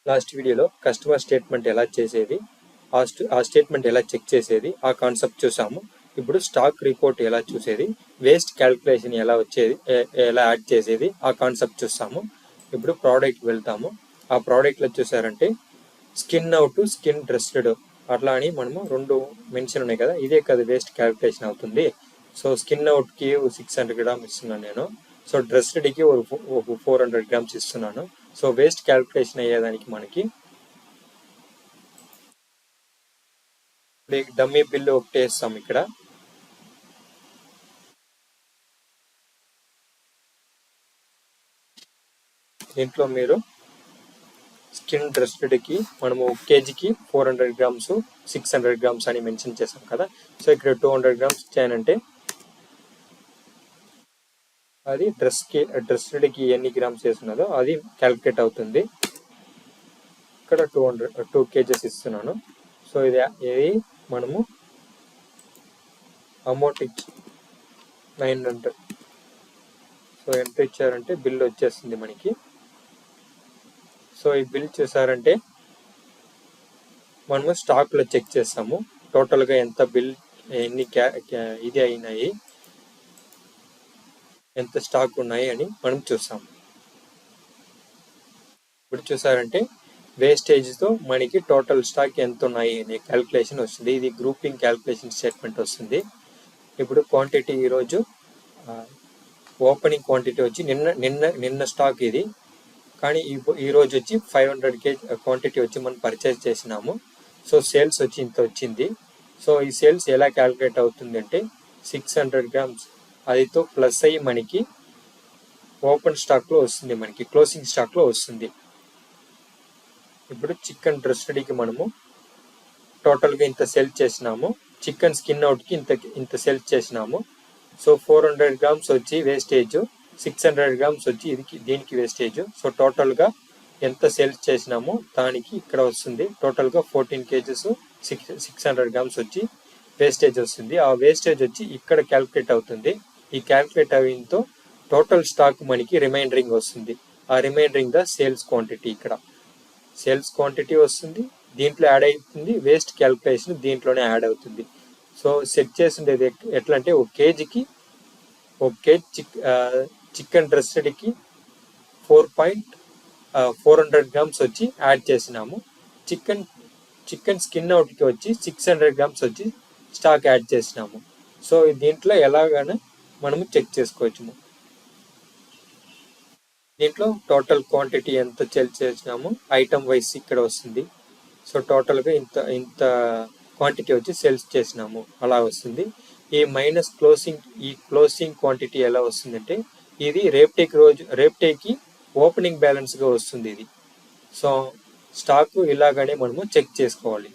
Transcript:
Last వీడియోలో customer statement ఎలా చేసేది, ఆ స్టేట్మెంట్ ఎలా చెక్ చేసేది, ఆ కాన్సెప్ట్ చూసాము. ఇప్పుడు స్టాక్ రిపోర్ట్ ఎలా చూసేది, వేస్ట్ క్యాల్కులేషన్ ఎలా వచ్చేది, ఎలా యాడ్ చేసేది, ఆ కాన్సెప్ట్ చూస్తాము. ఇప్పుడు ప్రోడక్ట్ వెళ్తాము. ఆ ప్రోడక్ట్లో చూసారంటే స్కిన్ అవుట్, స్కిన్ డ్రెస్డ్ అట్లా అని మనము రెండు మెన్షన్ ఉన్నాయి కదా, ఇదే కదా వేస్ట్ క్యాల్కులేషన్ అవుతుంది. సో స్కిన్ అవుట్కి 600 గ్రామ్స్ ఇస్తున్నాను నేను. సో డ్రెస్డ్కి ఒక 400 గ్రామ్స్ ఇస్తున్నాను. సో వేస్ట్ క్యాల్కులేషన్ అయ్యేదానికి మనకి డమ్మీ బిల్లు ఒకటి వేస్తాం. ఇక్కడ దీంట్లో మీరు స్కిన్ డ్రెస్డ్కి మనము కేజీకి 400 గ్రామ్స్ 600 గ్రామ్స్ అని మెన్షన్ చేస్తాం కదా. సో ఇక్కడ 200 గ్రామ్స్ ఇచ్చానంటే అది డ్రెస్డ్కి ఎన్ని గ్రామ్స్ వేస్తున్నదో అది క్యాల్కులేట్ అవుతుంది. ఇక్కడ 2 కేజెస్ ఇస్తున్నాను. సో ఇది మనము అమౌంట్ ఇచ్చి 900. సో ఎంత ఇచ్చారంటే బిల్ వచ్చేస్తుంది మనకి. సో ఈ బిల్ చూసారంటే మనము స్టాక్లో చెక్ చేస్తాము టోటల్గా ఎంత బిల్, ఎన్ని ఇది అయినాయి, ఎంత స్టాక్ ఉన్నాయి అని మనం చూస్తాము. ఇప్పుడు చూసారంటే వేస్టేజ్తో మనకి టోటల్ స్టాక్ ఎంత ఉన్నాయి అనే క్యాల్కులేషన్ వస్తుంది. ఇది గ్రూపింగ్ క్యాల్కులేషన్ స్టేట్మెంట్ వస్తుంది. ఇప్పుడు క్వాంటిటీ ఈరోజు ఓపెనింగ్ క్వాంటిటీ వచ్చి నిన్న స్టాక్ ఇది, కానీ ఈరోజు వచ్చి 500 కేజీ క్వాంటిటీ వచ్చి మనం పర్చేజ్ చేసినాము. సో సేల్స్ వచ్చి ఇంత వచ్చింది. సో ఈ సేల్స్ ఎలా క్యాల్కులేట్ అవుతుంది అంటే 600 గ్రామ్స్ అదితో ప్లస్ అయ్యి మనకి ఓపెన్ స్టాక్లో వస్తుంది, మనకి క్లోజింగ్ స్టాక్లో వస్తుంది. ఇప్పుడు చికెన్ డ్రెస్డ్కి మనము టోటల్గా ఇంత సెల్ చేసినాము, చికెన్ స్కిన్ అవుట్కి ఇంత సెల్ చేసినాము. సో 400 గ్రామ్స్ వచ్చి వేస్టేజ్, 600 గ్రామ్స్ వచ్చి దీనికి వేస్టేజ్. సో టోటల్గా ఎంత సేల్స్ చేసినామో దానికి ఇక్కడ వస్తుంది. టోటల్గా 14 కేజెస్ 600 గ్రామ్స్ వచ్చి వేస్టేజ్ వస్తుంది. ఆ వేస్టేజ్ వచ్చి ఇక్కడ క్యాల్కులేట్ అవుతుంది. ఈ క్యాల్కులేట్ అయ్యింతో టోటల్ స్టాక్ మనకి రిమైండరింగ్ వస్తుంది. ఆ రిమైండరింగ్ ద సేల్స్ క్వాంటిటీ, ఇక్కడ సేల్స్ క్వాంటిటీ వస్తుంది, దీంట్లో యాడ్ అవుతుంది. వేస్ట్ క్యాల్కులేషన్ దీంట్లోనే యాడ్ అవుతుంది. సో సెట్ చేసిండేది ఎట్లా అంటే ఒక కేజీ చికెన్ డ్రెస్డ్కి 400 గ్రామ్స్ వచ్చి యాడ్ చేసినాము. చికెన్ స్కిన్ అవుట్కి వచ్చి 600 గ్రామ్స్ వచ్చి స్టాక్ యాడ్ చేసినాము. సో దీంట్లో ఎలాగైనా మనము చెక్ చేసుకోవచ్చు. దీంట్లో టోటల్ క్వాంటిటీ ఎంత సేల్ చేసినాము ఐటమ్ వైస్ ఇక్కడ వస్తుంది. సో టోటల్గా ఇంత క్వాంటిటీ వచ్చి సేల్స్ చేసినాము అలా వస్తుంది. ఈ మైనస్ క్లోజింగ్ క్వాంటిటీ ఎలా వస్తుందంటే ఇది రేపటికి ఓపెనింగ్ బ్యాలెన్స్గా వస్తుంది ఇది. సో స్టాక్ ఇలాగానే మనము చెక్ చేసుకోవాలి.